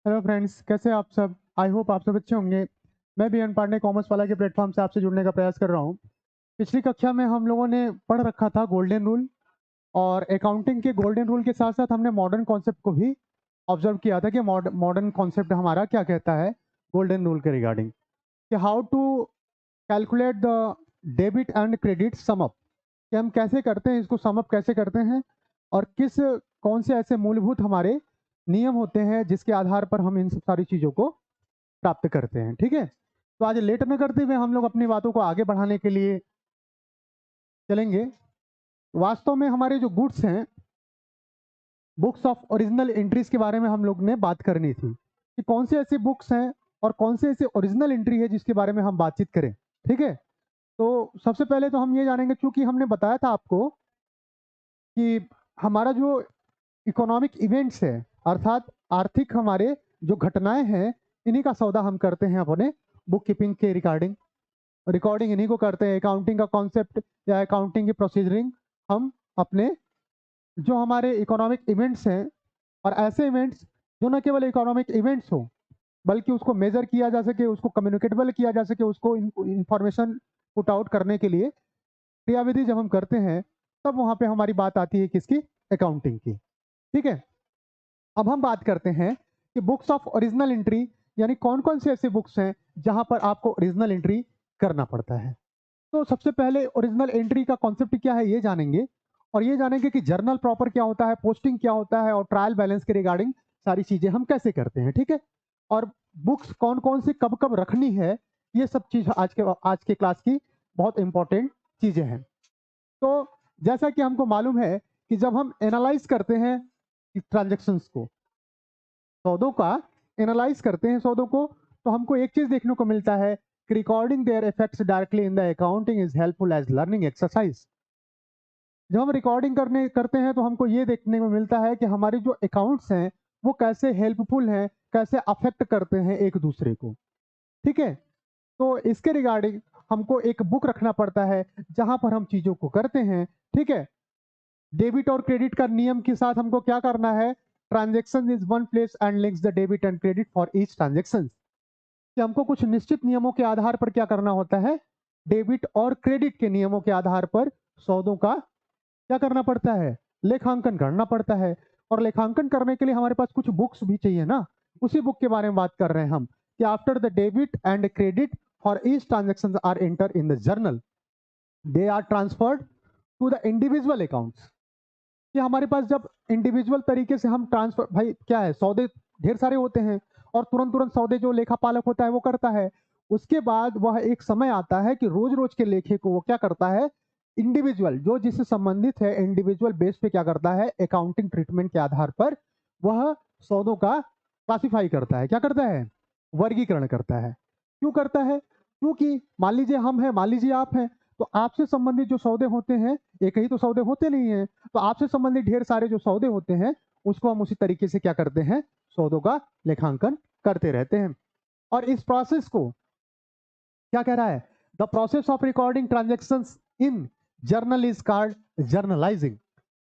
Hello friends, कैसे हैं आप सब? आई होप आप सब अच्छे होंगे। मैं भी पांडे कॉमर्स वाला के प्लेटफॉर्म से आपसे जुड़ने का प्रयास कर रहा हूँ। पिछली कक्षा में हम लोगों ने पढ़ रखा था गोल्डन रूल, और अकाउंटिंग के गोल्डन रूल के साथ साथ हमने मॉडर्न कॉन्सेप्ट को भी ऑब्जर्व किया था कि मॉडर्न कॉन्सेप्ट हमारा क्या कहता है गोल्डन रूल के रिगार्डिंग, कि how to calculate the debit and credit sum up, कि हम कैसे करते हैं, इसको सम अप कैसे करते हैं, और कौन से ऐसे मूलभूत हमारे नियम होते हैं जिसके आधार पर हम इन सब सारी चीज़ों को प्राप्त करते हैं। ठीक है, तो आज लेट न करते हुए हम लोग अपनी बातों को आगे बढ़ाने के लिए चलेंगे। वास्तव में हमारे जो गुड्स हैं, बुक्स ऑफ ओरिजिनल एंट्रीज के बारे में हम लोग ने बात करनी थी, कि कौन से ऐसे बुक्स हैं और कौन से ऐसे ओरिजिनल एंट्री है जिसके बारे में हम बातचीत करें। ठीक है, तो सबसे पहले तो हम ये जानेंगे, चूंकि हमने बताया था आपको कि हमारा जो इकोनॉमिक इवेंट्स है, अर्थात आर्थिक हमारे जो घटनाएं हैं, इन्हीं का सौदा हम करते हैं अपने बुक कीपिंग के रिगार्डिंग। रिकॉर्डिंग इन्हीं को करते हैं। अकाउंटिंग का कॉन्सेप्ट या अकाउंटिंग की प्रोसीजरिंग हम अपने जो हमारे इकोनॉमिक इवेंट्स हैं, और ऐसे इवेंट्स जो न केवल इकोनॉमिक इवेंट्स हो, बल्कि उसको मेजर किया जा सके, उसको कम्युनिकेटेबल किया जा सके, उसको इंफॉर्मेशन पुट आउट करने के लिए क्रियाविधि जब हम करते हैं, तब वहां पे हमारी बात आती है किसकी? अकाउंटिंग की। ठीक है, अब हम बात करते हैं कि बुक्स ऑफ ओरिजिनल एंट्री, यानी कौन कौन से ऐसे बुक्स हैं जहां पर आपको ओरिजिनल एंट्री करना पड़ता है। तो सबसे पहले ओरिजिनल एंट्री का कॉन्सेप्ट क्या है ये जानेंगे, और ये जानेंगे कि जर्नल प्रॉपर क्या होता है, पोस्टिंग क्या होता है, और ट्रायल बैलेंस के रिगार्डिंग सारी चीजें हम कैसे करते हैं। ठीक है, और बुक्स कौन कौन सी कब कब रखनी है, ये सब चीज आज के क्लास की बहुत इंपॉर्टेंट चीजें हैं। तो जैसा कि हमको मालूम है कि जब हम एनालाइज करते हैं ट्रांजेक्शन्स को, सौदों का एनालाइज करते हैं सौदों को, तो हमको एक चीज देखने को मिलता है कि recording their effects directly in the accounting is helpful as learning exercise. जब हम रिकॉर्डिंग करने करते हैं तो हमको ये देखने को मिलता है कि हमारे जो अकाउंट्स हैं वो कैसे हेल्पफुल हैं, कैसे अफेक्ट करते हैं एक दूसरे को। ठीक है, तो इसके रिगार्डिंग हमको एक बुक रखना पड़ता है जहां पर हम चीजों को करते हैं। ठीक है, डेबिट और क्रेडिट का नियम के साथ हमको क्या करना है? Transaction is one place and links the debit and credit for each transaction, कि हमको कुछ निश्चित नियमों के आधार पर क्या करना होता है? डेबिट और क्रेडिट के नियमों के आधार पर सौदों का क्या करना पड़ता है? लेखांकन करना पड़ता है। और लेखांकन करने के लिए हमारे पास कुछ बुक्स भी चाहिए ना, उसी बुक के बारे में बात कर रहे हैं हम, कि after the debit and credit for each transaction are enter in the journal, they are transferred to the individual accounts. कि हमारे पास जब इंडिविजुअल तरीके से हम ट्रांसफर, भाई क्या है, सौदे ढेर सारे होते हैं, और तुरंत तुरंत सौदे जो लेखापालक होता है वो करता है। उसके बाद वह एक समय आता है कि रोज रोज के लेखे को वो क्या करता है? इंडिविजुअल जो जिससे संबंधित है, इंडिविजुअल बेस पे क्या करता है? अकाउंटिंग ट्रीटमेंट के आधार पर वह सौदों का क्लासिफाई करता है। क्या करता है? वर्गीकरण करता है। क्यों करता है? क्योंकि मान लीजिए हम हैं, मान लीजिए आप हैं, तो आपसे संबंधित जो सौदे होते हैं, एक ही तो सौदे होते नहीं हैं, तो आपसे संबंधित ढेर सारे जो सौदे होते हैं उसको हम उसी तरीके से क्या करते हैं? सौदों का लेखांकन करते रहते हैं। और इस प्रोसेस को क्या कह रहा है? The process of recording transactions in journal is called journalising.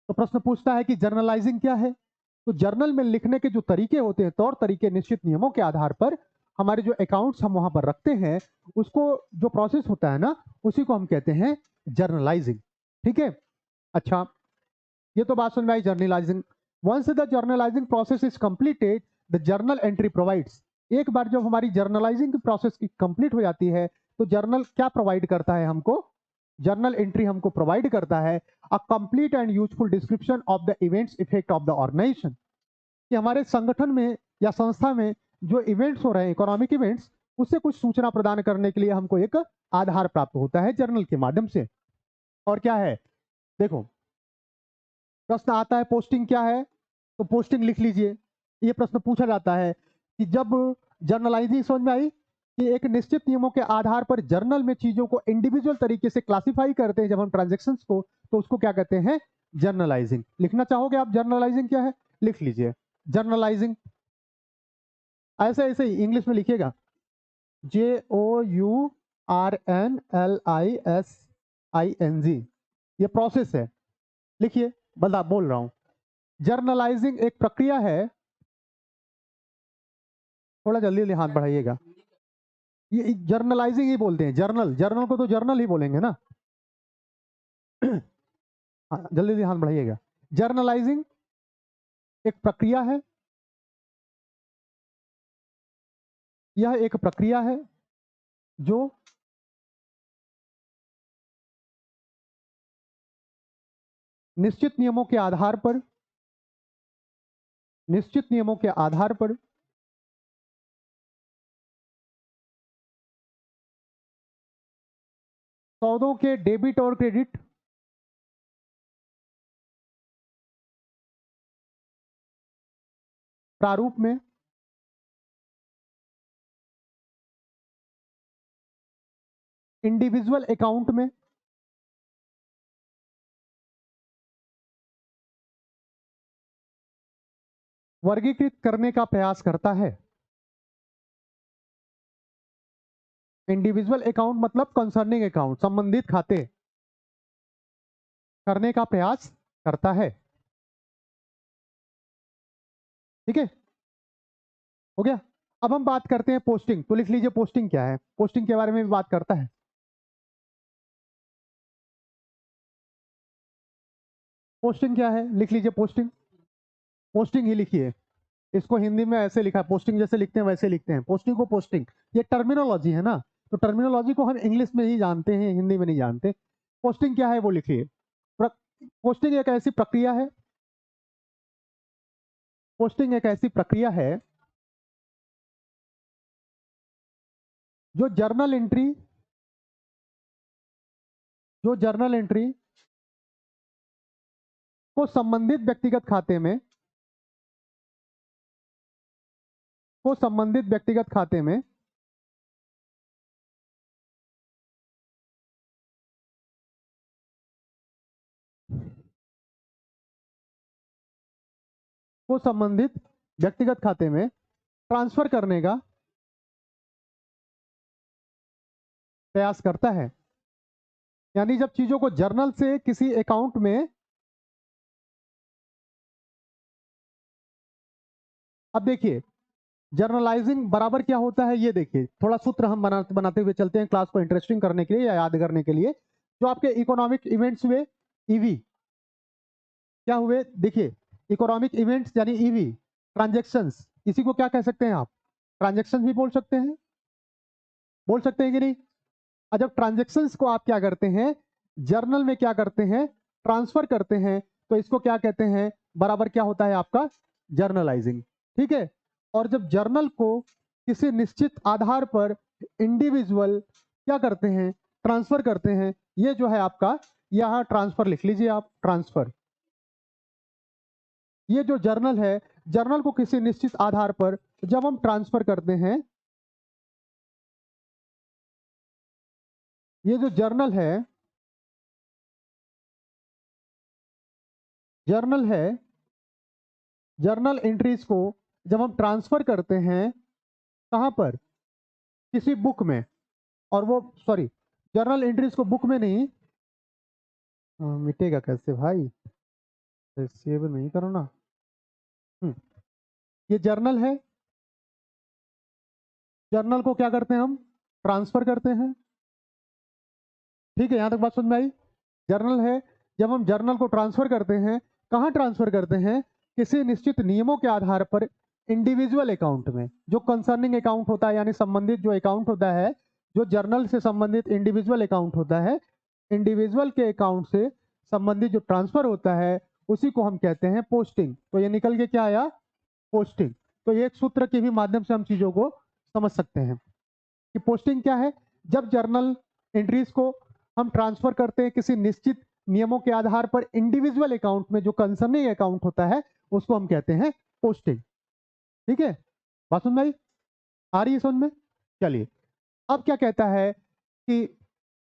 तो प्रश्न पूछता है कि जर्नलाइजिंग क्या है? तो जर्नल में लिखने के जो तरीके होते हैं, तौर तरीके, निश्चित नियमों के आधार पर हमारे जो अकाउंट्स हम वहां पर रखते हैं, उसको जो प्रोसेस होता है ना, उसी को हम कहते हैं जर्नलाइजिंग। ठीक है, अच्छा, ये तो बात सुन में आई journalizing. Once the journalizing process is completed, the journal entry provides. एक बार जब हमारी जर्नलाइजिंग की प्रोसेस कंप्लीट हो जाती है, तो जर्नल क्या प्रोवाइड करता है हमको? जर्नल एंट्री हमको प्रोवाइड करता है a complete and useful description of the events effect of the organization, कि हमारे संगठन में या संस्था में जो इवेंट्स हो रहे हैं, इकोनॉमिक इवेंट्स, उससे कुछ सूचना प्रदान करने के लिए हमको एक आधार प्राप्त होता है जर्नल के माध्यम से। और क्या है? देखो, प्रश्न आता है पोस्टिंग क्या है, तो पोस्टिंग लिख लीजिए। ये प्रश्न पूछा जाता है कि जब जर्नलाइजिंग समझ में आई, कि एक निश्चित नियमों के आधार पर जर्नल में चीजों को इंडिविजुअल तरीके से क्लासिफाई करते हैं जब हम ट्रांजेक्शन्स को, तो उसको क्या कहते हैं? जर्नलाइजिंग। लिखना चाहोगे आप जर्नलाइजिंग क्या है? लिख लीजिए जर्नलाइजिंग। ऐसे ऐसे ही इंग्लिश में लिखिएगा, JOURNLISING। ये प्रोसेस है, लिखिए, बोल रहा हूं। जर्नलाइजिंग एक प्रक्रिया है थोड़ा जल्दी जल्दी हाथ बढ़ाइएगा। ये जर्नलाइजिंग ही बोलते हैं, जर्नल, जर्नल को तो जर्नल ही बोलेंगे ना। हाँ, जल्दी जल्दी हाथ बढ़ाइएगा। जर्नलाइजिंग एक प्रक्रिया है, यह एक प्रक्रिया है जो निश्चित नियमों के आधार पर, निश्चित नियमों के आधार पर सौदों के डेबिट और क्रेडिट प्रारूप में इंडिविजुअल अकाउंट में वर्गीकृत करने का प्रयास करता है। इंडिविजुअल अकाउंट मतलब कंसर्निंग अकाउंट, संबंधित खाते करने का प्रयास करता है। ठीक है, हो गया। अब हम बात करते हैं पोस्टिंग। तो लिख लीजिए पोस्टिंग क्या है, पोस्टिंग के बारे में भी बात करता है। पोस्टिंग क्या है, लिख लीजिए पोस्टिंग, पोस्टिंग ही लिखिए। इसको हिंदी में ऐसे लिखा है, पोस्टिंग जैसे लिखते हैं वैसे लिखते हैं पोस्टिंग को, पोस्टिंग ये टर्मिनोलॉजी है ना, तो टर्मिनोलॉजी को हम इंग्लिश में ही जानते हैं, हिंदी में नहीं जानते। पोस्टिंग क्या है वो लिखिए। पोस्टिंग एक ऐसी प्रक्रिया है, पोस्टिंग एक ऐसी प्रक्रिया है जो जर्नल एंट्री, जो जर्नल एंट्री को संबंधित व्यक्तिगत खाते में, को संबंधित व्यक्तिगत खाते में को संबंधित व्यक्तिगत खाते में ट्रांसफर करने का प्रयास करता है। यानी जब चीजों को जर्नल से किसी अकाउंट में, अब देखिए जर्नलाइजिंग बराबर क्या होता है ये देखिए, थोड़ा सूत्र हम बनाते हुए चलते हैं क्लास को इंटरेस्टिंग करने के लिए या याद करने के लिए। जो आपके इकोनॉमिक इवेंट्स हुए, ईवी क्या हुए, देखिए इकोनॉमिक इवेंट्स यानी ईवी, ट्रांजैक्शंस, इसी को क्या कह सकते हैं आप, ट्रांजैक्शन भी बोल सकते हैं, बोल सकते हैं कि नहीं। और जब ट्रांजैक्शंस को आप क्या करते हैं, जर्नल में क्या करते हैं, ट्रांसफर करते हैं, तो इसको क्या कहते हैं, बराबर क्या होता है आपका, जर्नलाइजिंग। ठीक है, और जब जर्नल को किसी निश्चित आधार पर इंडिविजुअल क्या करते हैं, ट्रांसफर करते हैं, ये जो है आपका, यहां ट्रांसफर लिख लीजिए आप, ट्रांसफर। ये जो जर्नल है, जर्नल को किसी निश्चित आधार पर जब हम ट्रांसफर करते हैं, ये जो जर्नल है, जर्नल है, जर्नल एंट्रीज को जब हम ट्रांसफर करते हैं कहां पर, किसी बुक में, और वो सॉरी, जर्नल एंट्रीज को बुक में नहीं, मिटेगा कैसे भाई, सेव नहीं करो ना। ये जर्नल है, जर्नल को क्या करते हैं हम, ट्रांसफर करते हैं। ठीक है, यहां तक बात समझ में आई। जर्नल है, जब हम जर्नल को ट्रांसफर करते हैं, कहां ट्रांसफर करते हैं, किसी निश्चित नियमों के आधार पर इंडिविजुअल अकाउंट में, जो कंसर्निंग अकाउंट होता है, यानी संबंधित जो अकाउंट होता है, जो जर्नल से संबंधित इंडिविजुअल अकाउंट होता है, इंडिविजुअल के अकाउंट से संबंधित जो ट्रांसफर होता है उसी को हम कहते हैं पोस्टिंग। तो ये निकल के क्या आया, पोस्टिंग। तो ये एक सूत्र के भी माध्यम से हम चीजों को समझ सकते हैं कि पोस्टिंग क्या है। जब जर्नल एंट्रीज को हम ट्रांसफर करते हैं किसी निश्चित नियमों के आधार पर इंडिविजुअल अकाउंट में, जो कंसर्निंग अकाउंट होता है, उसको हम कहते हैं पोस्टिंग। ठीक है, बात समझ में आई, आ रही है समझ में। चलिए, अब क्या कहता है कि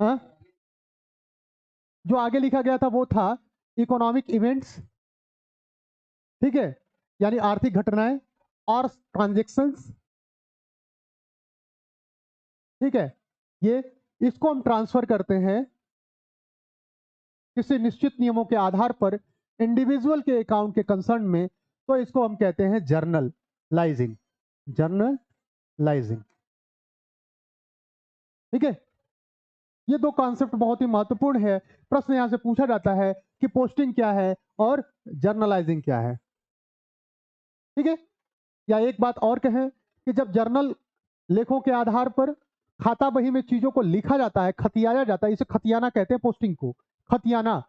हाँ, जो आगे लिखा गया था वो था इकोनॉमिक इवेंट्स, ठीक है, यानी आर्थिक घटनाएं और ट्रांजैक्शंस। ठीक है, ये इसको हम ट्रांसफर करते हैं किसी निश्चित नियमों के आधार पर इंडिविजुअल के अकाउंट के कंसर्न में, तो इसको हम कहते हैं जर्नलाइजिंग, जर्नल जर्नलाइजिंग। ठीक है, ये दो कॉन्सेप्ट बहुत ही महत्वपूर्ण है। प्रश्न यहां से पूछा जाता है कि पोस्टिंग क्या है और जर्नलाइजिंग क्या है। ठीक है, या एक बात और कहें कि जब जर्नल लेखों के आधार पर खाता बही में चीजों को लिखा जाता है, खतियाया जाता है, इसे खतियाना कहते हैं पोस्टिंग को। खतियाना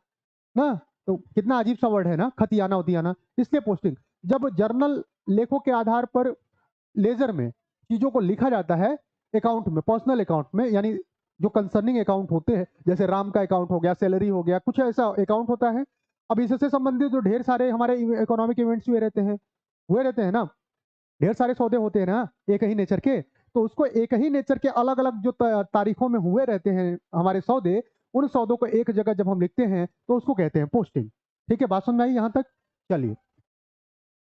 ना, तो कितना अजीब सा वर्ड है ना, खतियाना उतियाना, इसलिए पोस्टिंग। जब जर्नल लेखों के आधार पर लेजर में चीजों को लिखा जाता है अकाउंट में, पर्सनल अकाउंट में, यानी जो कंसर्निंग अकाउंट होते हैं, जैसे राम का अकाउंट हो गया, सैलरी हो गया, कुछ ऐसा अकाउंट होता है। अब इससे संबंधित जो ढेर सारे हमारे इकोनॉमिक इवेंट्स हुए रहते हैं ना, ढेर सारे सौदे होते हैं ना एक ही नेचर के, तो उसको एक ही नेचर के अलग अलग जो तारीखों में हुए रहते हैं हमारे सौदे, उन सौदों को एक जगह जब हम लिखते हैं तो उसको कहते हैं पोस्टिंग। ठीक है, बात समझ में आई यहां तक? चलिए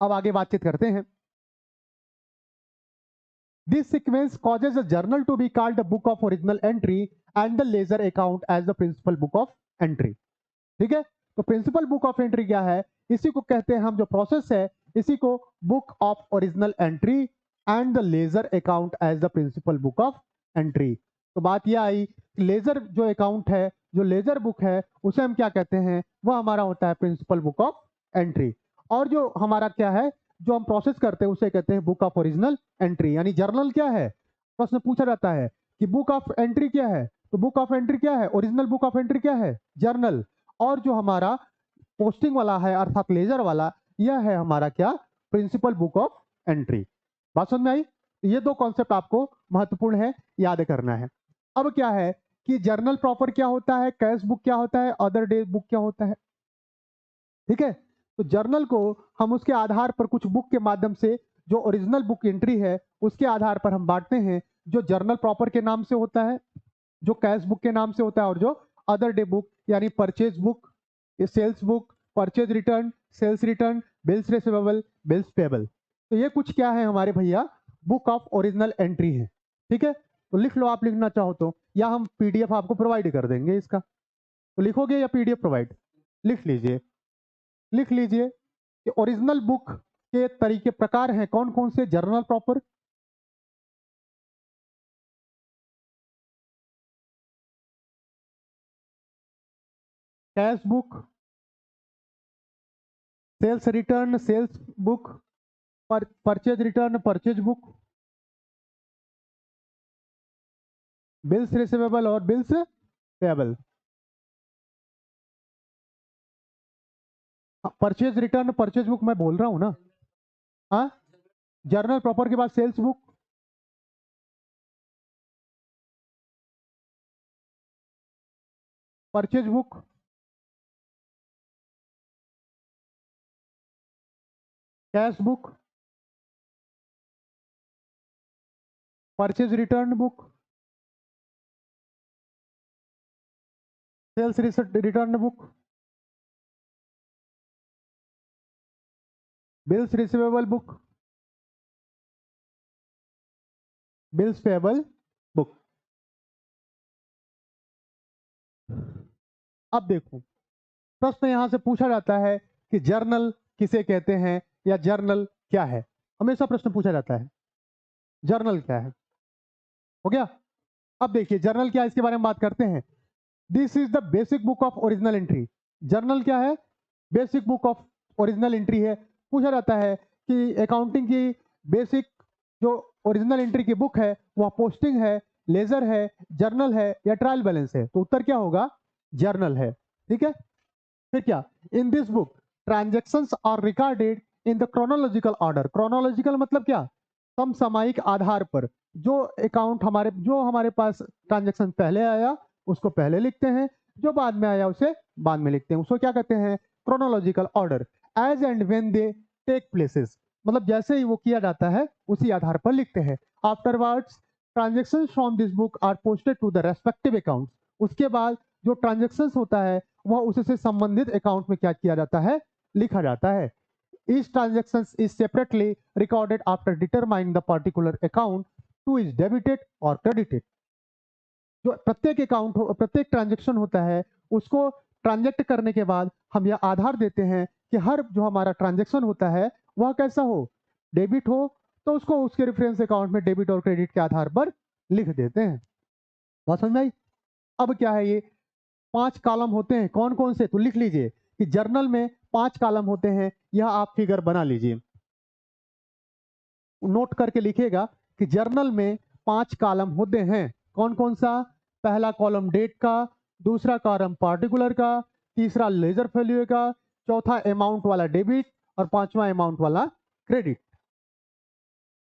अब आगे बातचीत करते हैं। This sequence causes a journal to be called the book of original entry and the ledger account as the principal book of entry. ठीक है, तो प्रिंसिपल बुक ऑफ एंट्री क्या है? इसी को कहते हैं हम, जो प्रोसेस है इसी को book of original entry and the ledger account as the principal book of entry. तो बात यह आई, लेजर जो अकाउंट है, जो लेजर बुक है, उसे हम क्या कहते हैं? वह हमारा होता है प्रिंसिपल बुक ऑफ एंट्री। और जो हमारा क्या है, जो हम प्रोसेस करते हैं उसे कहते हैं बुक ऑफ ओरिजिनल एंट्री। यानी जर्नल क्या है? प्रश्न पूछा जाता है कि बुक ऑफ एंट्री क्या है, तो बुक ऑफ एंट्री क्या है? ओरिजिनल बुक ऑफ एंट्री क्या है? जर्नल। और जो हमारा पोस्टिंग वाला है अर्थात लेजर वाला, यह है हमारा क्या? Principal book of entry. बात समझ में आई? ये दो कॉन्सेप्ट आपको महत्वपूर्ण है, याद करना है। अब क्या है कि जर्नल प्रॉपर क्या होता है, कैश बुक क्या होता है, अदर डे बुक क्या होता है। ठीक है, तो जर्नल को हम उसके आधार पर कुछ बुक के माध्यम से, जो ओरिजिनल बुक एंट्री है उसके आधार पर हम बांटते हैं, जो जर्नल प्रॉपर के नाम से होता है, जो कैश बुक के नाम से होता है, और जो अदर डे बुक यानी purchase book, sales book, purchase return, sales return, bills receivable, bills payable. तो ये कुछ क्या है हमारे भैया? बुक ऑफ ओरिजिनल एंट्री है। ठीक है, तो लिख लो आप लिखना चाहो तो, या हम पीडीएफ आपको प्रोवाइड कर देंगे इसका, तो लिखोगे या पीडीएफ प्रोवाइड? लिख लीजिए, लिख लीजिए कि ओरिजिनल बुक के तरीके प्रकार हैं कौन कौन से? Journal proper, cash book, sales return sales book, purchase return purchase book, bills receivable और bills payable. Purchase return purchase book मैं बोल रहा हूं ना। हाँ, जर्नल प्रॉपर के बाद sales book, purchase book, cash book, purchase return book, sales return book, bills receivable book, bills payable book. अब देखो, प्रश्न यहां से पूछा जाता है कि जर्नल किसे कहते हैं या जर्नल क्या है। हमेशा प्रश्न पूछा जाता है जर्नल क्या है। हो गया? अब देखिए जर्नल क्या है, इसके बारे में बात करते हैं। This is the basic book of original entry. Journal क्या है? Basic book of original entry है। पूछा जाता है कि अकाउंटिंग की बेसिक जो ओरिजिनल एंट्री की बुक है वह पोस्टिंग है, लेजर है, जर्नल है या ट्रायल बैलेंस है, तो उत्तर क्या होगा? जर्नल है। ठीक है, फिर क्या? In this book transactions are recorded in the chronological order. Chronological मतलब क्या? समसामयिक आधार पर। जो अकाउंट हमारे पास ट्रांजेक्शन पहले आया उसको पहले लिखते हैं, जो बाद में आया उसे बाद में लिखते हैं, उसको क्या कहते हैं? Chronological order. As and when they take places, मतलब जैसे ही वो किया जाता है उसी आधार पर लिखते हैं। Afterwards transaction from this book are posted to the respective account. उसके बाद जो ट्रांजेक्शन होता है वह उससे संबंधित अकाउंट में क्या किया जाता है? लिखा जाता है। Each transaction is separately recorded after determining the particular account to is debited or credited। जो प्रत्येक अकाउंट प्रत्येक ट्रांजेक्शन होता है उसको ट्रांजेक्ट करने के बाद हम यह आधार देते हैं कि हर जो हमारा ट्रांजेक्शन होता है वह कैसा हो? डेबिट हो, तो उसको उसके रेफरेंस अकाउंट में डेबिट और क्रेडिट के आधार पर लिख देते हैं। बात समझ में आई? अब क्या है, ये 5 कॉलम होते हैं, कौन कौन से, तो लिख लीजिए कि जर्नल में 5 कॉलम होते हैं, यह आप फिगर बना लीजिए, नोट करके लिखिएगा कि जर्नल में 5 कॉलम होते हैं। कौन कौन सा? पहला कॉलम डेट का, दूसरा कॉलम पार्टिकुलर का, तीसरा लेजर वैल्यू का, चौथा अमाउंट वाला डेबिट और पांचवा अमाउंट वाला क्रेडिट।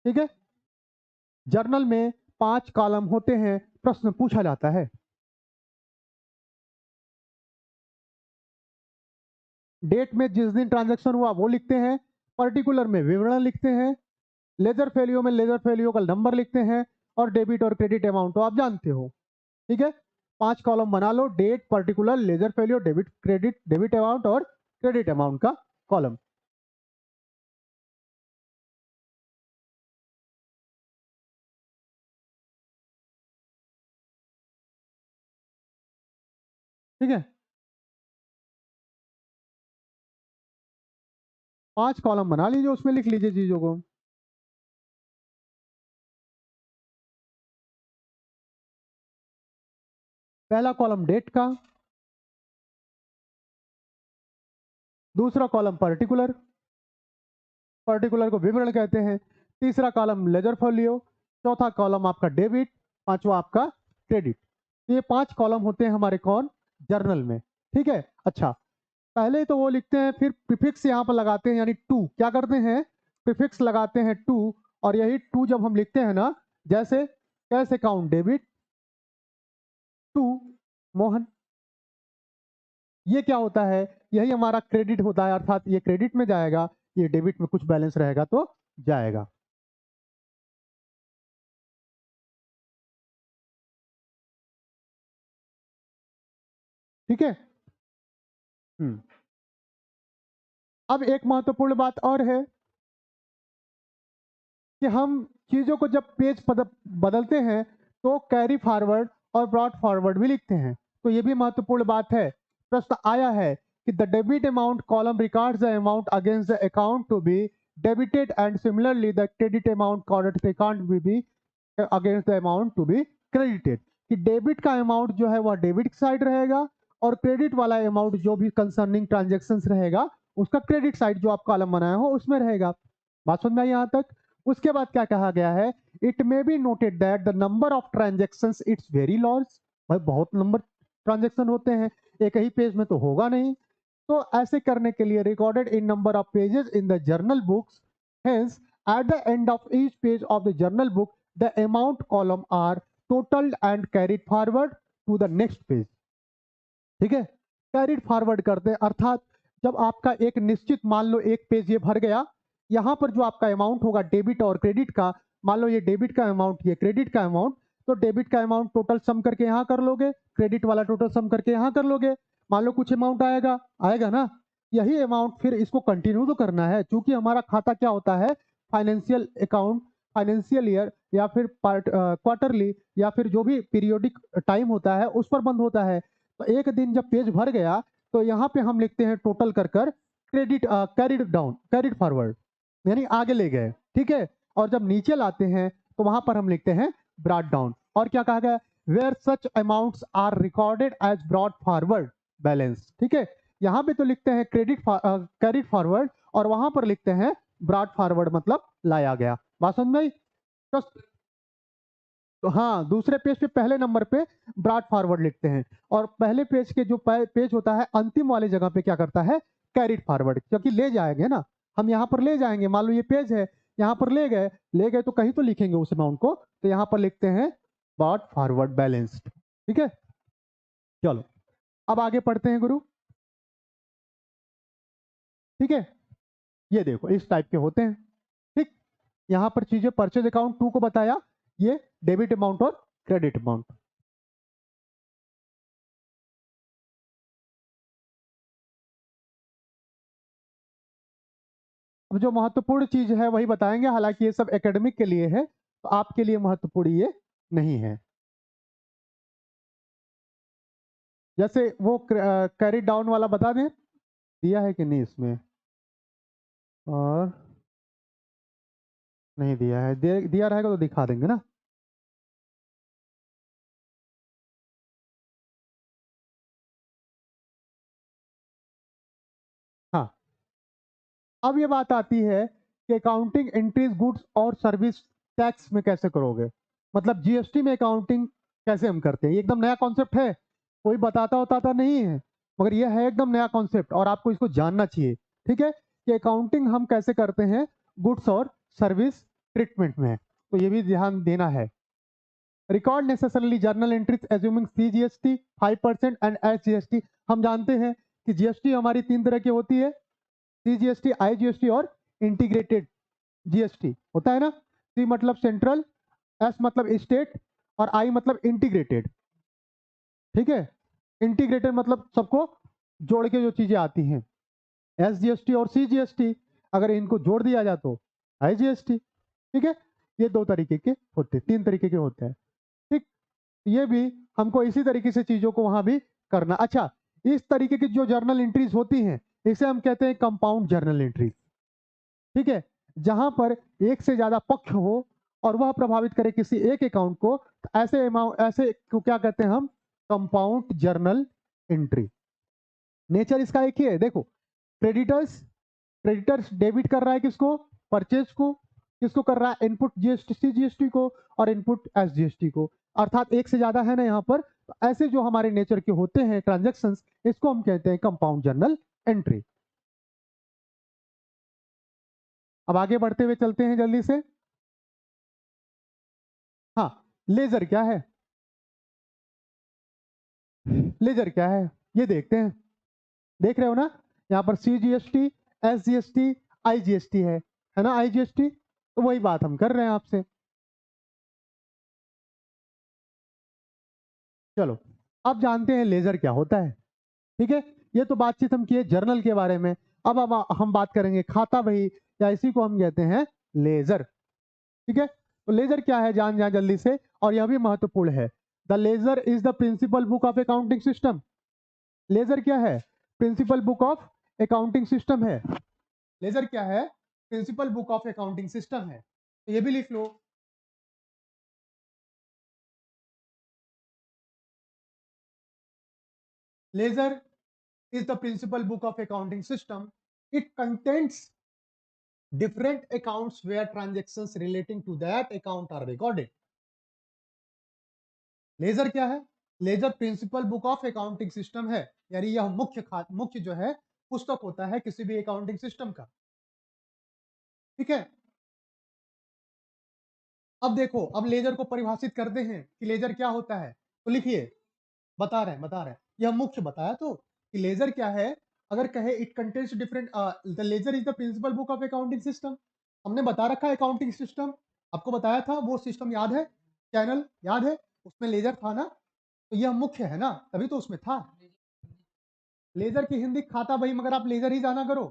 ठीक है, जर्नल में 5 कॉलम होते हैं, प्रश्न पूछा जाता है। डेट में जिस दिन ट्रांजैक्शन हुआ वो लिखते हैं, पर्टिकुलर में विवरण लिखते हैं, लेजर फैलियो में लेजर फैलियो का नंबर लिखते हैं, और डेबिट और क्रेडिट अमाउंट तो आप जानते हो। ठीक है, 5 कॉलम बना लो, डेट, पर्टिकुलर, लेजर फैलियो, डेबिट क्रेडिट, डेबिट अमाउंट और क्रेडिट अमाउंट का कॉलम। ठीक है, 5 कॉलम बना लीजिए, उसमें लिख लीजिए चीजों को। पहला कॉलम डेट का, दूसरा कॉलम पर्टिकुलर, पर्टिकुलर को विवरण कहते हैं, तीसरा कॉलम लेजर फोलियो, चौथा कॉलम आपका डेबिट, पांचवा आपका क्रेडिट। ये 5 कॉलम होते हैं हमारे कौन, जर्नल में। ठीक है, अच्छा, पहले तो वो लिखते हैं, फिर प्रीफिक्स यहाँ पर लगाते हैं, यानी टू, क्या करते हैं, प्रीफिक्स लगाते हैं टू, और यही टू जब हम लिखते हैं ना, जैसे cash account debit to Mohan, ये क्या होता है, यही हमारा क्रेडिट होता है, अर्थात ये क्रेडिट में जाएगा, ये डेबिट में कुछ बैलेंस रहेगा तो जाएगा। ठीक है। हम्म। अब एक महत्वपूर्ण बात और है कि हम चीजों को जब पेज बदलते हैं तो कैरी फॉरवर्ड और ब्रॉड फॉरवर्ड भी लिखते हैं, तो ये भी महत्वपूर्ण बात है। प्रश्न आया है कि the debit amount column records the amount against the account to be debited and similarly the credit amount cord account भी against the amount to be credited, कि डेबिट का अमाउंट जो है वह डेबिट साइड रहेगा, और क्रेडिट वाला amount जो भी कंसर्निंग ट्रांजेक्शन रहेगा उसका क्रेडिट साइड जो आप कॉलम बनाया हो उसमें रहेगा। बात समझ में आई यहाँ तक? उसके बाद क्या कहा गया है, it may be noted that the number of transaction it's very large, भाई बहुत नंबर ट्रांजेक्शन होते हैं, एक ही पेज में तो होगा नहीं, तो ऐसे करने के लिए recorded in number of pages in the journal books, hence at the end of each page of the journal book the amount column are totalled and carried forward to the next page. ठीक है, carried forward करते हैं, अर्थात जब आपका एक निश्चित, मान लो एक पेज ये भर गया, यहाँ पर जो आपका अमाउंट होगा डेबिट और क्रेडिट का, मान लो ये डेबिट का अमाउंट, ये क्रेडिट का अमाउंट, तो डेबिट का अमाउंट टोटल सम करके यहाँ कर लोगे, क्रेडिट वाला टोटल सम करके यहाँ कर लोगे, मान लो कुछ अमाउंट आएगा, आएगा ना, यही अमाउंट फिर इसको कंटिन्यू तो करना है, क्योंकि हमारा खाता क्या होता है, फाइनेंशियल अकाउंट, फाइनेंशियल ईयर या फिर क्वार्टरली या फिर जो भी पीरियोडिक टाइम होता है उस पर बंद होता है। तो एक दिन जब पेज भर गया तो यहाँ पे हम लिखते हैं टोटल कर कर credit, carried down, carried forward, यानी आगे ले गए। ठीक है, और जब नीचे लाते हैं तो वहां पर हम लिखते हैं ब्रॉड डाउन। और क्या कहा गया, where such amounts are recorded as brought forward balance. ठीक है, यहाँ पे तो लिखते हैं क्रेडिट कैरिड फॉरवर्ड, और वहां पर लिखते हैं ब्रॉड फॉरवर्ड, मतलब लाया गया। बात समझ में आई? तो तो हाँ, दूसरे पेज पे पहले नंबर पे ब्रॉड फॉरवर्ड लिखते हैं, और पहले पेज के जो पेज होता है अंतिम वाले जगह पे क्या करता है, कैरिड फॉरवर्ड, क्योंकि ले जाएंगे ना, हम यहाँ पर ले जाएंगे, मान लो ये पेज है, यहाँ पर ले गए तो कहीं तो लिखेंगे उस अमाउंट को, तो यहाँ पर लिखते हैं ब्रॉड फॉरवर्ड बैलेंस्ड। ठीक है, चलो अब आगे पढ़ते हैं गुरु। ठीक है, ये देखो इस टाइप के होते हैं। ठीक, यहाँ पर चीजें परचेज अकाउंट टू को बताया, ये डेबिट अमाउंट और क्रेडिट अमाउंट। अब जो महत्वपूर्ण चीज है वही बताएंगे, हालांकि ये सब एकेडमिक के लिए है, तो आपके लिए महत्वपूर्ण ये नहीं है। जैसे वो कैरी डाउन वाला बता दें, दिया है कि नहीं इसमें, और नहीं दिया है, दिया रहेगा तो दिखा देंगे ना। हाँ, अब ये बात आती है कि अकाउंटिंग एंट्रीज गुड्स और सर्विस टैक्स में कैसे करोगे, मतलब जीएसटी में अकाउंटिंग कैसे हम करते हैं। ये एकदम नया कॉन्सेप्ट है, कोई बताता होता नहीं है, मगर ये है एकदम नया कॉन्सेप्ट और आपको इसको जानना चाहिए। ठीक है, कि अकाउंटिंग हम कैसे करते हैं गुड्स और सर्विस ट्रीटमेंट में, तो ये भी ध्यान देना है। Record necessarily journal entries assuming CGST 5% and SGST. हम जानते हैं कि जीएसटी हमारी तीन तरह की होती है, सीजीएसटी, आईजीएसटी और इंटीग्रेटेड जीएसटी होता है ना। सी मतलब सेंट्रल, एस मतलब स्टेट और आई मतलब इंटीग्रेटेड। ठीक है, इंटीग्रेटेड मतलब सबको जोड़ के जो चीजें आती हैं। एसजीएसटी और सीजीएसटी अगर इनको जोड़ दिया जाए तो आईजीएसटी। ठीक है, ये दो तरीके के होते हैं, तीन तरीके के होते हैं। ठीक, ये भी हमको इसी तरीके से चीजों को वहां भी करना। अच्छा, इस तरीके की जो जर्नल एंट्रीज होती हैं इसे हम कहते हैं कंपाउंड जर्नल एंट्रीज। ठीक है, जहां पर एक से ज्यादा पक्ष हो और वह प्रभावित करे किसी एक अकाउंट को, तो ऐसे अमाउंट, ऐसे को क्या कहते हैं हम, कंपाउंड जर्नल एंट्री। नेचर इसका एक ही है, देखो, क्रेडिटर्स, क्रेडिटर्स डेबिट कर रहा है किसको, परचेज को, किसको कर रहा है, इनपुट जीएसटी सीजीएसटी को और इनपुट एसजीएसटी को, अर्थात एक से ज्यादा है ना यहाँ पर। तो ऐसे जो हमारे नेचर के होते हैं ट्रांजैक्शंस, इसको हम कहते हैं कंपाउंड जर्नल एंट्री। अब आगे बढ़ते हुए चलते हैं जल्दी से। हाँ, लेजर क्या है, लेजर क्या है ये देखते हैं। देख रहे हो ना, यहाँ पर सीजीएसटी, एसजीएसटी, आईजीएसटी है ना, आईजीएसटी। तो वही बात हम कर रहे हैं आपसे। चलो, अब जानते हैं लेजर क्या होता है। ठीक है, ये तो बातचीत हम किए जर्नल के बारे में। अब हम बात करेंगे खाता बही, या इसी को हम कहते हैं लेजर। ठीक है, तो लेजर क्या है जान जाए जल्दी से, और यह भी महत्वपूर्ण है। The ledger is the principal book of accounting system. Ledger क्या है, principal book of accounting system है। लेजर क्या है, principal book of accounting system है, तो ये भी लिख लो। Ledger is the principal book of accounting system. It contains different accounts where transactions relating to that account are recorded. Ledger क्या है, ledger principal book of accounting system है, यानी यह मुख्य जो है पुस्तक होता है किसी भी अकाउंटिंग सिस्टम का। ठीक है, अब देखो, अब लेजर को परिभाषित करते हैं कि लेजर क्या होता है। तो लिखिए, बता रहे हैं यह मुख्य बताया तो कि लेजर क्या है। अगर कहे it contains different, the ledger is the principal book of accounting system. हमने बता रखा है अकाउंटिंग सिस्टम, आपको बताया था वो सिस्टम याद है, चैनल याद है, उसमें लेजर था ना, तो यह मुख्य है ना, तभी तो उसमें था। लेजर की हिंदी खाता बही, मगर आप लेजर ही जाना करो।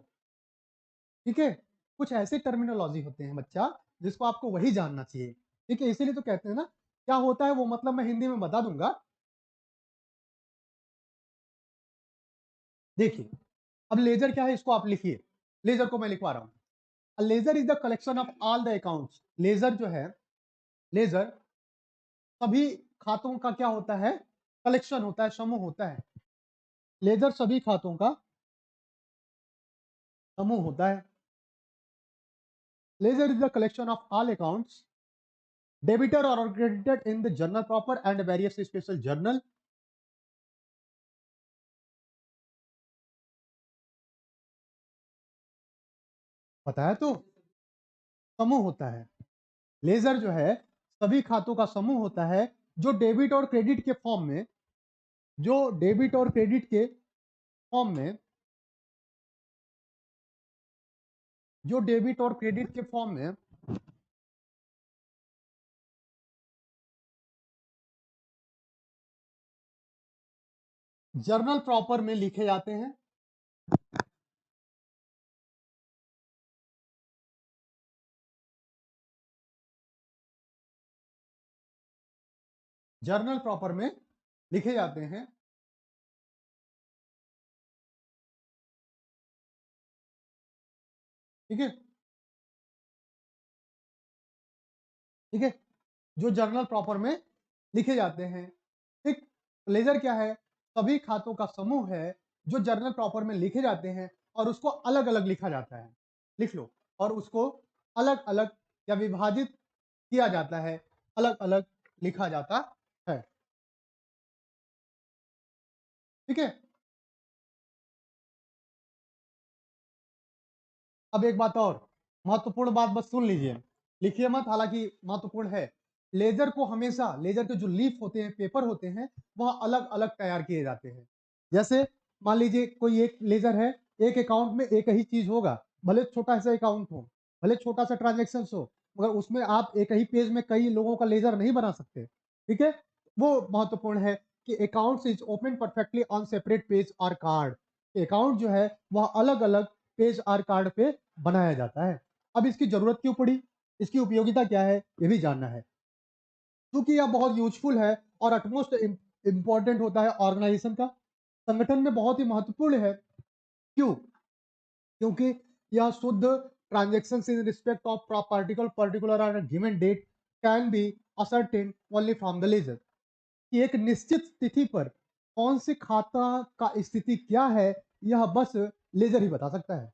ठीक है, कुछ ऐसे टर्मिनोलॉजी होते हैं बच्चा जिसको आपको वही जानना चाहिए। ठीक है, इसीलिए तो कहते हैं ना, क्या होता है वो मतलब मैं हिंदी में बता दूंगा। देखिए, अब लेजर क्या है इसको आप लिखिए, लेजर को मैं लिखवा रहा हूं। Ledger is the collection of all the accounts. Ledger जो है, लेजर सभी खातों का क्या होता है, कलेक्शन होता है, समूह होता है। लेजर सभी खातों का समूह होता है। Ledger is the collection of all accounts debited और credited in the journal proper and various special journal. बताया तो, समूह होता है। लेजर जो है सभी खातों का समूह होता है, जो डेबिट और क्रेडिट के फॉर्म में, जो डेबिट और क्रेडिट के फॉर्म में, जो डेबिट और क्रेडिट के फॉर्म में जर्नल प्रॉपर में लिखे जाते हैं। जर्नल प्रॉपर में लिखे जाते हैं। ठीक है, ठीक है, जो जर्नल प्रॉपर में लिखे जाते हैं। ठीक, लेजर क्या है? सभी खातों का समूह है जो जर्नल प्रॉपर में लिखे जाते हैं और उसको अलग अलग लिखा जाता है। लिख लो। और उसको अलग अलग या विभाजित किया जाता है, अलग अलग लिखा जाता है। ठीक है, अब एक बात और महत्वपूर्ण बात बस सुन लीजिए, लिखिए मत, हालांकि महत्वपूर्ण है। लेजर को हमेशा, लेजर के जो लीफ होते हैं, पेपर होते हैं, वह अलग अलग तैयार किए जाते हैं। जैसे मान लीजिए कोई एक लेजर है, एक अकाउंट में एक ही चीज होगा, भले छोटा सा अकाउंट हो, भले छोटा सा ट्रांजेक्शन हो, मगर उसमें आप एक ही पेज में कई लोगों का लेजर नहीं बना सकते। ठीक है, वो महत्वपूर्ण है कि account is open perfectly on separate page और कार्ड। अकाउंट जो है वह अलग अलग पेज और कार्ड पे बनाया जाता है। अब इसकी जरूरत क्यों पड़ी, इसकी उपयोगिता क्या है, ये भी जानना है। क्योंकि यह बहुत यूजफुल है और अटमोस्ट इंपॉर्टेंट होता है ऑर्गेनाइजेशन का, संगठन में बहुत ही महत्वपूर्ण है। क्यों? क्योंकि यह शुद्ध transaction in respect of particular और given date can be ascertain only from the ledger. कि एक निश्चित तिथि पर कौन से खाता का स्थिति क्या है, यह बस लेजर ही बता सकता है।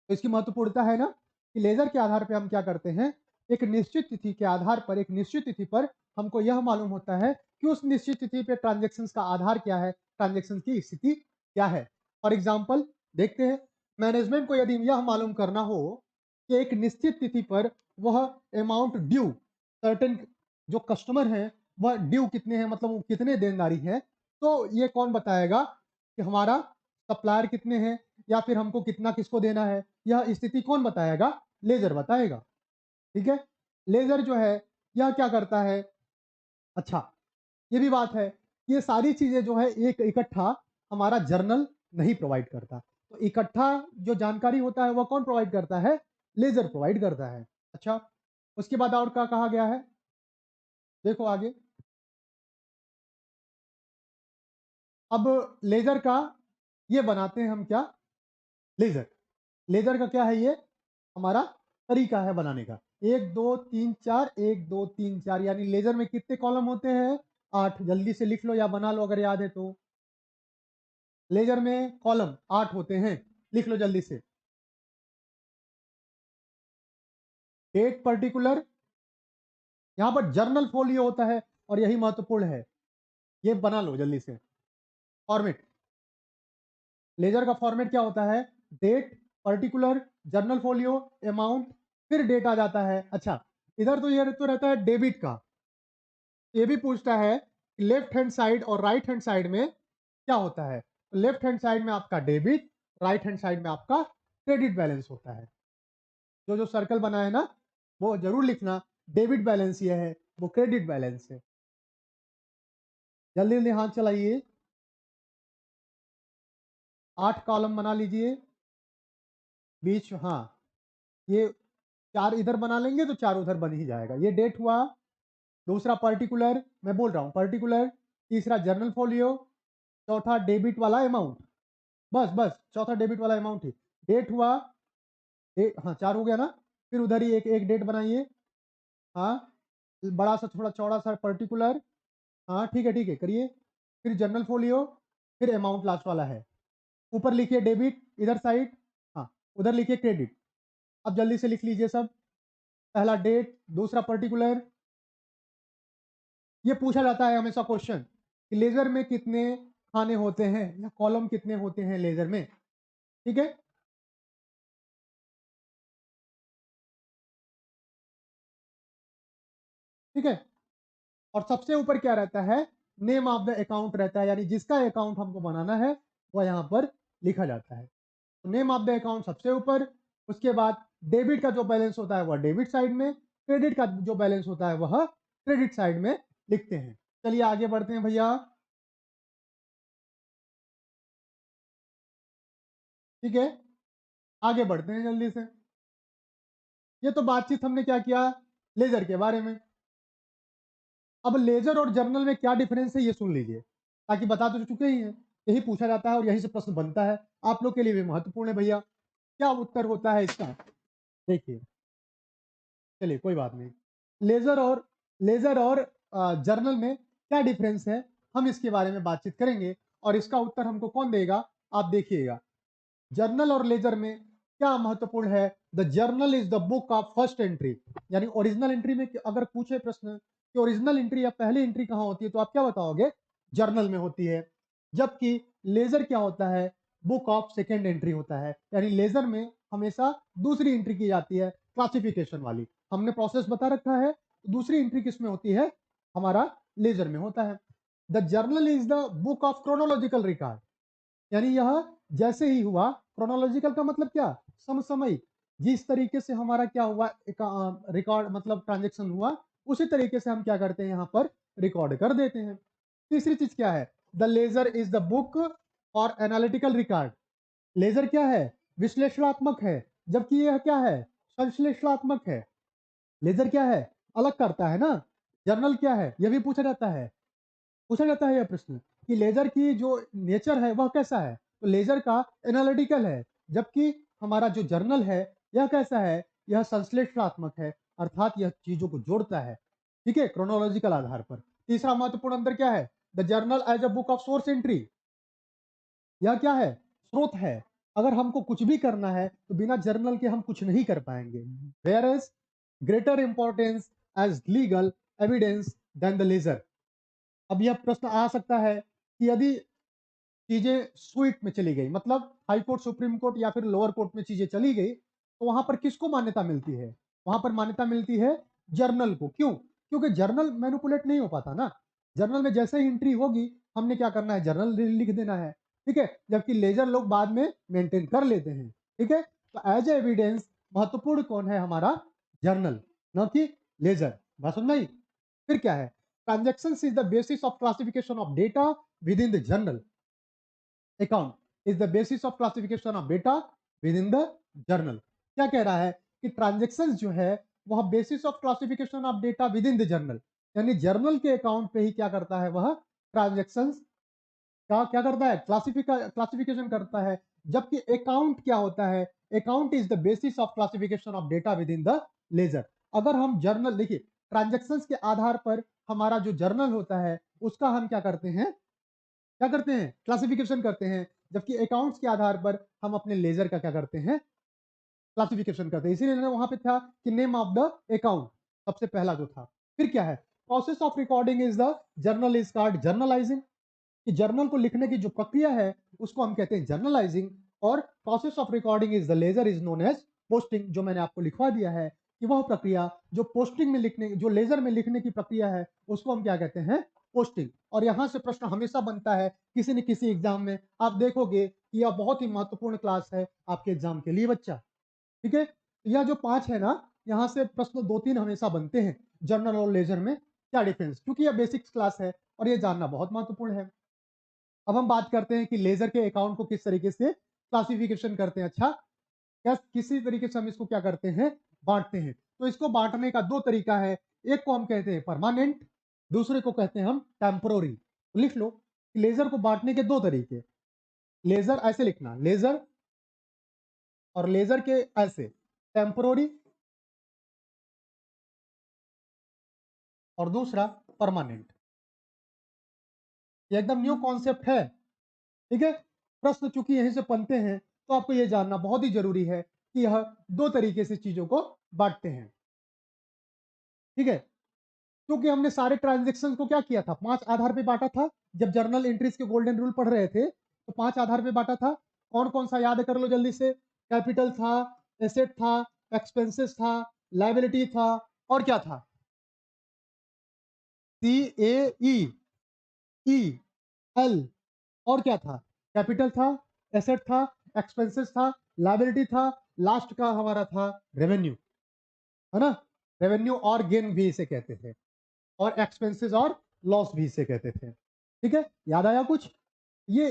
तो इसकी महत्वपूर्णता है ना, कि लेजर के आधार पर हम क्या करते हैं, एक निश्चित तिथि के आधार पर, एक निश्चित तिथि पर हमको यह मालूम होता है कि उस निश्चित तिथि पे ट्रांजेक्शन का आधार क्या है, ट्रांजेक्शन की स्थिति क्या है। फॉर एग्जाम्पल देखते हैं, मैनेजमेंट को यदि यह मालूम करना हो कि एक निश्चित तिथि पर वह अमाउंट ड्यू, सर्टेन जो कस्टमर है वह ड्यू कितने हैं, मतलब वो कितने देनदारी है, तो ये कौन बताएगा कि हमारा सप्लायर कितने हैं या फिर हमको कितना किसको देना है, यह स्थिति कौन बताएगा? लेजर बताएगा। ठीक है, लेजर जो है यह क्या करता है, अच्छा ये भी बात है, ये सारी चीजें जो है एक इकट्ठा हमारा जर्नल नहीं प्रोवाइड करता। तो इकट्ठा जो जानकारी होता है वह कौन प्रोवाइड करता है? लेजर प्रोवाइड करता है। अच्छा, उसके बाद और क्या कहा गया है, देखो आगे। अब लेजर का ये बनाते हैं हम क्या, लेजर, लेजर का क्या है ये हमारा तरीका है बनाने का। 1 2 3 4, 1 2 3 4, यानी लेजर में कितने कॉलम होते हैं? 8। जल्दी से लिख लो या बना लो अगर याद है तो। लेजर में कॉलम 8 होते हैं, लिख लो जल्दी से। डेट पर्टिकुलर, यहां पर जर्नल फोलियो होता है और यही महत्वपूर्ण है, ये बना लो जल्दी से। फॉर्मेट, लेजर का फॉर्मेट क्या होता है? Date particular, journal folio, amount, फिर डेट आ जाता है। अच्छा, इधर तो ये तो रहता है डेबिट का, ये भी पूछता है कि लेफ्ट हैंड साइड और राइट हैंड साइड में क्या होता है। लेफ्ट हैंड साइड में आपका डेबिट, राइट हैंड साइड में आपका क्रेडिट बैलेंस होता है। जो जो सर्कल बना है ना, वो जरूर लिखना, डेबिट बैलेंस ये है, वो क्रेडिट बैलेंस है। जल्दी जल्दी हाथ चलाइए, 8 कॉलम बना लीजिए। बीच, हाँ, ये 4 इधर बना लेंगे तो 4 उधर बन ही जाएगा। ये डेट हुआ, दूसरा पर्टिकुलर, मैं बोल रहा हूँ पर्टिकुलर, तीसरा जर्नल फोलियो, चौथा डेबिट वाला अमाउंट, बस बस चौथा डेबिट वाला अमाउंट ही। डेट हुआ, हाँ 4 हो गया ना, फिर उधर ही एक एक डेट बनाइए। हाँ, बड़ा सा थोड़ा चौड़ा सा पर्टिकुलर, हाँ ठीक है करिए। फिर जनरल फोलियो, फिर अमाउंट लास्ट वाला है। ऊपर लिखिए डेबिट इधर साइड, हाँ उधर लिखिए क्रेडिट। अब जल्दी से लिख लीजिए सब। पहला डेट, दूसरा पर्टिकुलर। ये पूछा जाता है हमेशा क्वेश्चन कि लेजर में कितने खाने होते हैं या कॉलम कितने होते हैं लेजर में। ठीक है, ठीक है। और सबसे ऊपर क्या रहता है? नेम ऑफ द अकाउंट रहता है, यानी जिसका अकाउंट हमको बनाना है वह यहाँ पर लिखा जाता है। तो नेम ऑफ द अकाउंट सबसे ऊपर, उसके बाद डेबिट का जो बैलेंस होता है वह डेबिट साइड में, क्रेडिट का जो बैलेंस होता है वह क्रेडिट साइड में लिखते हैं। चलिए आगे बढ़ते हैं भैया। ठीक है, आगे बढ़ते हैं जल्दी से। ये तो बातचीत हमने क्या किया, लेजर के बारे में। अब लेजर और जर्नल में क्या डिफरेंस है ये सुन लीजिए, ताकि बता तो चुके ही हैं, यही पूछा जाता है और यही से प्रश्न बनता है, आप लोग के लिए भी महत्वपूर्ण है भैया। क्या उत्तर होता है इसका, देखिए, चलिए कोई बात नहीं। लेजर और जर्नल में क्या डिफरेंस है, हम इसके बारे में बातचीत करेंगे और इसका उत्तर हमको कौन देगा, आप देखिएगा। जर्नल और लेजर में क्या महत्वपूर्ण है? The journal is the book of first entry, यानी ओरिजिनल एंट्री में अगर पूछे प्रश्न कि ओरिजिनल एंट्री या पहली एंट्री कहाँ होती है, तो आप क्या बताओगे? जर्नल में होती है। जबकि लेजर क्या होता है? बुक ऑफ सेकेंड एंट्री होता है, यानी लेजर में हमेशा दूसरी एंट्री की जाती है, क्लासिफिकेशन वाली। हमने प्रोसेस बता रखा है, दूसरी एंट्री किस में होती है? हमारा लेजर में होता है। The journal is the book of chronological record, यानी यह जैसे ही हुआ, क्रोनोलॉजिकल का मतलब क्या? समसामयिक। जिस तरीके से हमारा क्या हुआ, रिकॉर्ड मतलब ट्रांजेक्शन हुआ, उसी तरीके से हम क्या करते हैं, यहाँ पर रिकॉर्ड कर देते हैं। तीसरी चीज क्या है? The ledger is the book और एनालिटिकल रिकॉर्ड। लेजर क्या है? विश्लेषणात्मक है, जबकि यह क्या है? संश्लेषणात्मक है। लेजर क्या है? अलग करता है ना। जर्नल क्या है? यह भी पूछा जाता है यह प्रश्न कि लेजर की जो नेचर है वह कैसा है, तो लेजर का एनालिटिकल है, जबकि हमारा जो जर्नल है यह कैसा है? यह संश्लेषणात्मक है, अर्थात यह चीजों को जोड़ता है, ठीक है, क्रोनोलॉजिकल आधार पर। तीसरा महत्वपूर्ण अंतर क्या है? The journal as a book of source entry, यह क्या है? स्रोत है। अगर हमको कुछ भी करना है तो बिना जर्नल के हम कुछ नहीं कर पाएंगे। Where is greater importance as legal evidence than the ledger. अब यह प्रश्न आ सकता है कि यदि चीजें स्वीट में चली गई, मतलब हाई कोर्ट, सुप्रीम कोर्ट या फिर लोअर कोर्ट में चीजें चली गई, तो वहां पर किसको मान्यता मिलती है? वहां पर मान्यता मिलती है जर्नल को। क्यों? क्योंकि जर्नल मैनिपुलेट नहीं हो पाता ना। जर्नल में जैसे ही एंट्री होगी, हमने क्या करना है? जर्नल लिख देना है, ठीक है। जबकि लेजर लोग बाद में मेंटेन कर लेते हैं, ठीक है। तो एज ए एविडेंस महत्वपूर्ण कौन है? हमारा जर्नल, न कि लेजर। बात समझ में आई? फिर क्या है? Transactions is the basis of classification of data within the journal. Account is the basis of classification of data within the journal. क्या कह रहा है कि ट्रांजेक्शन जो है वह basis of classification of data within the journal, यानी journal के अकाउंट पे ही क्या करता है? वह ट्रांजेक्शन का क्या करता है? क्लासिफिकेशन करता है। जबकि अकाउंट क्या होता है? Account is the basis of classification of data within the ledger. अगर हम जर्नल देखिए, ट्रांजेक्शन्स के आधार पर हमारा जो जर्नल होता है उसका हम क्या करते हैं? क्या करते हैं? क्लासिफिकेशन करते हैं। जबकि अकाउंट्स के आधार पर हम अपने लेजर का क्या करते हैं? क्लासिफिकेशन करते हैं। इसीलिए वहां पे था कि नेम ऑफ द अकाउंट सबसे पहला जो था। फिर क्या है? Process of recording is the journal is called journalising, कि जर्नल को लिखने की जो प्रक्रिया है उसको हम कहते हैं जर्नलाइजिंग। और process of recording is the ledger is known as posting, जो मैंने आपको लिखवा दिया है कि वह प्रक्रिया जो पोस्टिंग में लिखने, जो लेजर में लिखने की प्रक्रिया है, उसको हम क्या कहते हैं? पोस्टिंग। और यहां से प्रश्न हमेशा बनता है किसी न किसी एग्जाम में, आप देखोगे कि यह बहुत ही महत्वपूर्ण क्लास है आपके एग्जाम के लिए बच्चा, ठीक है। यह जो 5 है ना, यहाँ से प्रश्न 2-3 हमेशा बनते हैं। जर्नल और लेजर में क्या डिफरेंस, क्योंकि यह बेसिक्स क्लास है और यह जानना बहुत महत्वपूर्ण है। अब हम बात करते हैं कि लेजर के अकाउंट को किस तरीके से क्लासिफिकेशन करते हैं। अच्छा, क्या किसी तरीके से हम इसको क्या करते हैं? बांटते हैं। तो इसको बांटने का 2 तरीका है। एक को हम कहते हैं परमानेंट, दूसरे को कहते हैं हम टेम्पोररी। लिख लो, लेजर को बांटने के 2 तरीके। लेजर ऐसे लिखना, लेजर, और लेजर के ऐसे टेम्पोररी, और दूसरा परमानेंट। ये एकदम न्यू कॉन्सेप्ट है, ठीक है। प्रश्न चूंकि यहीं से बनते हैं, तो आपको यह जानना बहुत ही जरूरी है कि यह 2 तरीके से चीजों को बांटते हैं, ठीक है। क्योंकि हमने सारे ट्रांजेक्शन को क्या किया था? 5 आधार पे बांटा था। जब जर्नल एंट्रीज के गोल्डन रूल पढ़ रहे थे तो 5 आधार पे बांटा था। कौन कौन सा याद कर लो जल्दी से। कैपिटल था, एसेट था, एक्सपेंसेस था, लाइबिलिटी था, और क्या था? सी ए ई ई एल, और क्या था? कैपिटल था, एसेट था, एक्सपेंसेस था, लाइबिलिटी था, लास्ट का हमारा था रेवेन्यू, है ना। रेवेन्यू और गेन भी इसे कहते थे, और एक्सपेंसेस और लॉस भी इसे कहते थे, ठीक है। याद आया कुछ? ये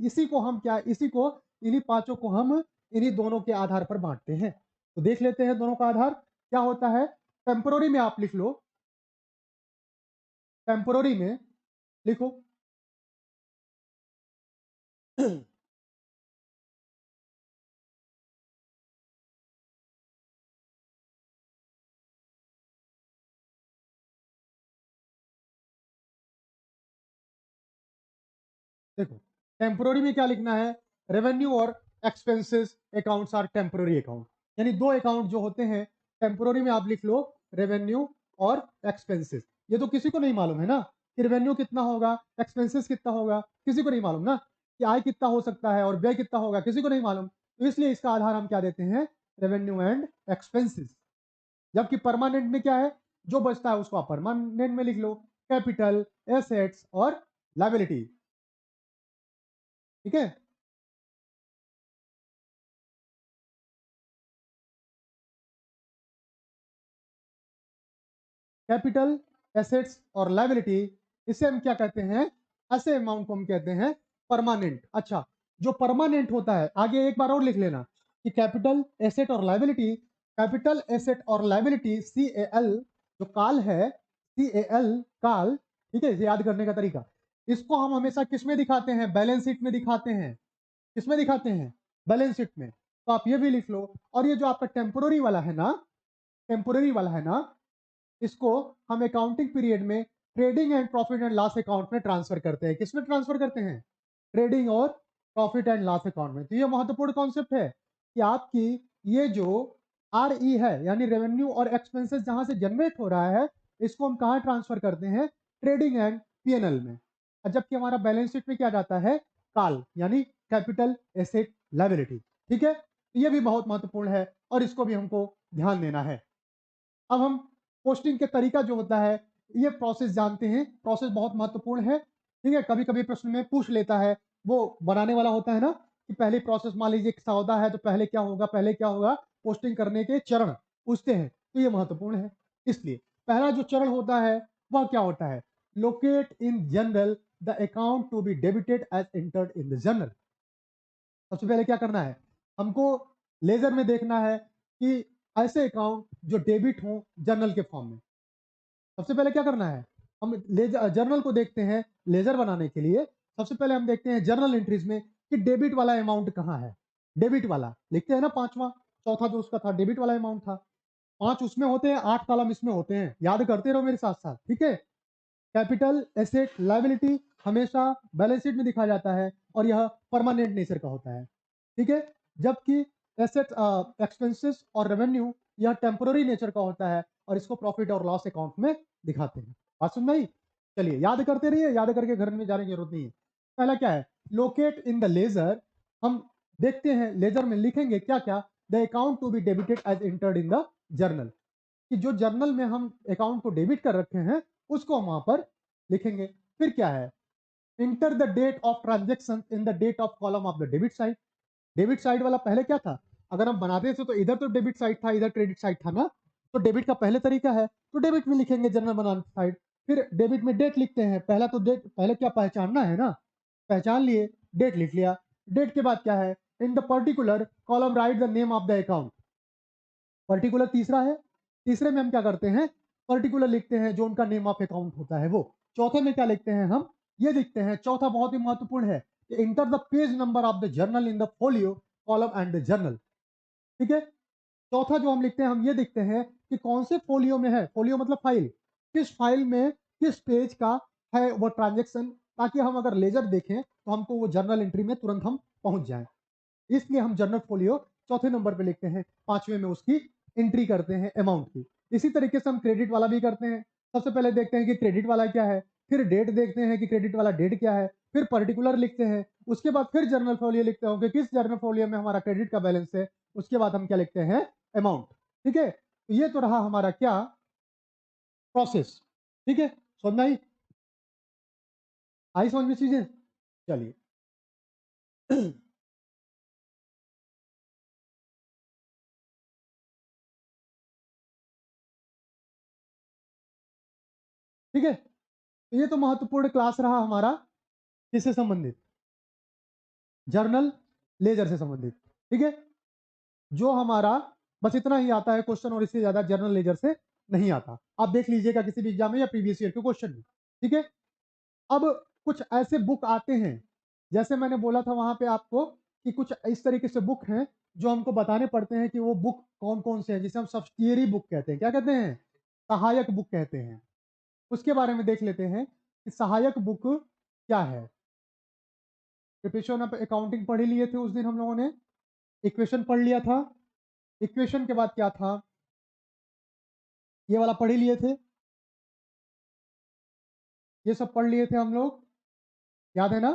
इसी को हम क्या, इसी को, इन्हीं 5 को हम इन्हीं दोनों के आधार पर बांटते हैं। तो देख लेते हैं दोनों का आधार क्या होता है। टेम्पोररी में आप लिख लो, टेम्पोररी में लिखो देखो टेम्पोररी में क्या लिखना है, रेवेन्यू और expenses accounts are temporary account, यानी दो अकाउंट जो होते हैं टेम्पोररी में आप लिख लो रेवेन्यू और एक्सपेंसेस। ये तो किसी को नहीं मालूम है ना कि रेवेन्यू कितना होगा, एक्सपेंसेस कितना होगा, किसी को नहीं मालूम ना कि आय कितना हो सकता है और व्यय कितना होगा, किसी को नहीं मालूम। तो इसलिए इसका आधार हम क्या देते हैं, रेवेन्यू एंड एक्सपेंसेस। जबकि परमानेंट में क्या है, जो बचता है उसको आप परमानेंट में लिख लो, कैपिटल, एसेट्स और लायबिलिटी। ठीक है, कैपिटल, एसेट्स और लायबिलिटी, इसे हम क्या कहते हैं, ऐसे अमाउंट को हम कहते हैं परमानेंट। अच्छा, जो परमानेंट होता है, आगे एक बार और लिख लेना कि कैपिटल, एसेट और लायबिलिटी, कैपिटल, एसेट और लायबिलिटी CAL, जो काल है, CAL काल, ठीक है, इसे याद करने का तरीका, इसको हम हमेशा किस में दिखाते हैं, बैलेंस शीट में दिखाते हैं। किसमें दिखाते हैं, बैलेंस शीट में। तो आप ये भी लिख लो। और ये जो आपका टेम्पोररी वाला है ना, टेम्पोररी वाला है ना, इसको हम अकाउंटिंग पीरियड में trading and profit and loss account में ट्रांसफर करते हैं। किसमें ट्रांसफर करते हैं, ट्रेडिंग और प्रॉफिट एंड लॉस अकाउंट में। तो ये महत्वपूर्ण कॉन्सेप्ट है कि आपकी ये जो RE है, यानी रेवेन्यू और एक्सपेंसेस जहां से जनरेट हो रहा है, इसको हम कहां ट्रांसफर करते हैं, ट्रेडिंग एंड PNL में। जबकि हमारा बैलेंस शीट में क्या जाता है, काल, यानी कैपिटल, एसेट, लायबिलिटी। ठीक है, तो ये भी बहुत महत्वपूर्ण है और इसको भी हमको ध्यान देना है। अब हम पोस्टिंग के तरीका जो होता है, ये प्रोसेस जानते हैं। प्रोसेस बहुत महत्वपूर्ण है। ठीक है, कभी कभी प्रश्न में पूछ लेता है, वो बनाने वाला होता है ना, कि पहली प्रोसेस मान लीजिए एक सौदा है तो पहले क्या होगा, पहले क्या होगा, पोस्टिंग करने के चरण पूछते हैं। तो ये महत्वपूर्ण है। इसलिए पहला जो चरण होता है वह क्या होता है, locate in journal the account to be debited as entered in the journal. सबसे पहले क्या करना है, हमको लेजर में देखना है कि ऐसे अकाउंट जो डेबिट हो जर्नल के फॉर्म में। सबसे पहले क्या करना है, हम लेजर जर्नल को देखते हैं। लेजर बनाने के लिए सबसे पहले हम देखते हैं जर्नल एंट्रीज में कि डेबिट वाला अमाउंट कहाँ है। डेबिट वाला लिखते हैं ना, पांचवा, चौथा जो उसका था डेबिट वाला अमाउंट था। 5 उसमें होते हैं, 8 कॉलम इसमें होते हैं, याद करते रहो मेरे साथ साथ। ठीक है, कैपिटल, एसेट, लायबिलिटी हमेशा बैलेंस शीट में दिखा जाता है और यह परमानेंट नेचर का होता है। ठीक है, जबकि एसेट, एक्सपेंसेस और रेवेन्यू यह टेम्पोररी नेचर का होता है और इसको प्रॉफिट और लॉस अकाउंट में दिखाते हैं। बात सुन नहीं, चलिए याद करते रहिए, याद करके घर में जाने की जरूरत नहीं है। पहला क्या है, लोकेट इन द लेजर। हम देखते हैं लेजर में लिखेंगे क्या क्या, the account to be debited as entered in the journal, कि जो जर्नल में हम अकाउंट को डेबिट कर रखे हैं उसको हम वहां पर लिखेंगे। फिर क्या है, enter the date of transaction in the date of column of the debit side. Debit side वाला पहले क्या था, अगर हम बनाते थे तो इधर तो डेबिट साइड था, इधर क्रेडिट साइड था ना, तो डेबिट का पहले तरीका है तो डेबिट में लिखेंगे जर्नल बनाने साइड। फिर डेबिट में डेट लिखते हैं, पहला तो डेट, पहले क्या पहचानना है ना, पहचान लिए, डेट लिख लिया। डेट के बाद क्या है, in the particular column right the name of the account. Particular तीसरा है, तीसरे में हम क्या करते हैं, पर्टिकुलर लिखते हैं जो उनका नेम ऑफ अकाउंट होता है वो। चौथे में क्या लिखते हैं, हम ये लिखते हैं, चौथा बहुत ही महत्वपूर्ण है, enter the page number of the journal in the folio column and the journal. ठीक है, चौथा जो हम लिखते हैं, हम ये लिखते हैं कि कौन से फोलियो में है, फोलियो मतलब फाइल, किस फाइल में किस पेज का है वो ट्रांजेक्शन, ताकि हम अगर लेजर देखें तो हमको वो जर्नल एंट्री में तुरंत हम पहुंच जाएं। इसलिए हम जर्नल फोलियो चौथे नंबर पे लिखते हैं, पांचवें में उसकी एंट्री करते हैं अमाउंट की। इसी तरीके से हम क्रेडिट वाला भी करते हैं। सबसे पहले देखते हैं कि क्रेडिट वाला क्या है, फिर डेट देखते हैं कि क्रेडिट वाला डेट क्या है, फिर पर्टिकुलर लिखते हैं, उसके बाद फिर जर्नल फोलियो लिखते हैं कि किस जर्नल फोलियो में हमारा क्रेडिट का बैलेंस है, उसके बाद हम क्या लिखते हैं, अमाउंट। ठीक है, तो ये तो रहा हमारा क्या, प्रोसेस। ठीक है, समझ में आई, आई समझ में चीजें, चलिए। ठीक है, तो ये तो महत्वपूर्ण क्लास रहा हमारा, किससे संबंधित, जर्नल लेजर से संबंधित। ठीक है, जो हमारा बस इतना ही आता है क्वेश्चन, और इससे ज्यादा जर्नल लेजर से नहीं आता। आप देख लीजिएगा किसी भी एग्जाम में या प्रीवियस ईयर के क्वेश्चन में। ठीक है, अब कुछ ऐसे बुक आते हैं, जैसे मैंने बोला था वहां पे आपको कि कुछ इस तरीके से बुक हैं जो हमको बताने पड़ते हैं कि वो बुक कौन कौन से हैं, जिसे हम सब्सिडियरी बुक कहते हैं। क्या कहते हैं, सहायक बुक कहते हैं। उसके बारे में देख लेते हैं कि सहायक बुक क्या है। प्रिपरेशन ऑफ अकाउंटिंग पढ़ ही लिए थे उस दिन हम लोगों ने। इक्वेशन पढ़ लिया था। इक्वेशन के बाद क्या था, ये वाला पढ़ ही लिए थे। ये सब पढ़ लिए थे हम लोग, याद है ना।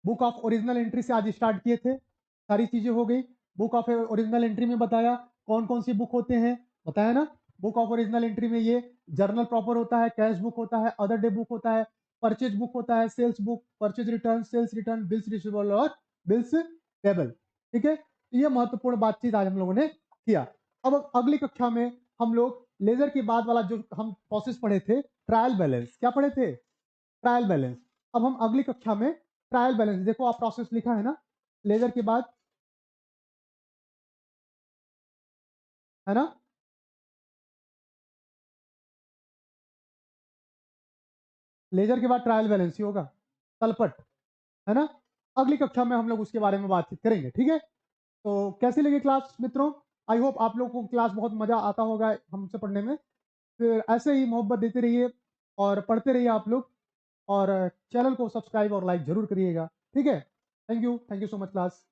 बुक ऑफ ओरिजिनल एंट्री से आज स्टार्ट किए थे, सारी चीजें हो गई। बुक ऑफ ओरिजिनल एंट्री में बताया कौन कौन सी बुक होते हैं, बताया ना। बुक ऑफ ओरिजिनल एंट्री में ये जर्नल प्रॉपर होता है, कैश बुक होता है, अदर डे बुक होता है, परचेज बुक होता है, sales book, purchase return, sales return, bills receivable और बिल्स पेबल। ठीक है, ये महत्वपूर्ण बातचीत आज हम लोगों ने किया। अब अगली कक्षा में हम लोग लेजर के बाद वाला जो हम प्रोसेस पढ़े थे, ट्रायल बैलेंस, क्या पढ़े थे, ट्रायल बैलेंस। अब हम अगली कक्षा में ट्रायल बैलेंस, देखो आप प्रोसेस लिखा है ना, लेजर के बाद, है ना। लेजर के बाद ट्रायल बैलेंस ही होगा, तलपट, है ना। अगली कक्षा में हम लोग उसके बारे में बातचीत करेंगे, ठीक है। तो कैसी लगी क्लास मित्रों, आई होप आप लोगों को क्लास बहुत मजा आता होगा हमसे पढ़ने में। फिर ऐसे ही मोहब्बत देते रहिए और पढ़ते रहिए आप लोग, और चैनल को सब्सक्राइब और लाइक जरूर करिएगा, ठीक है। Thank you so much class.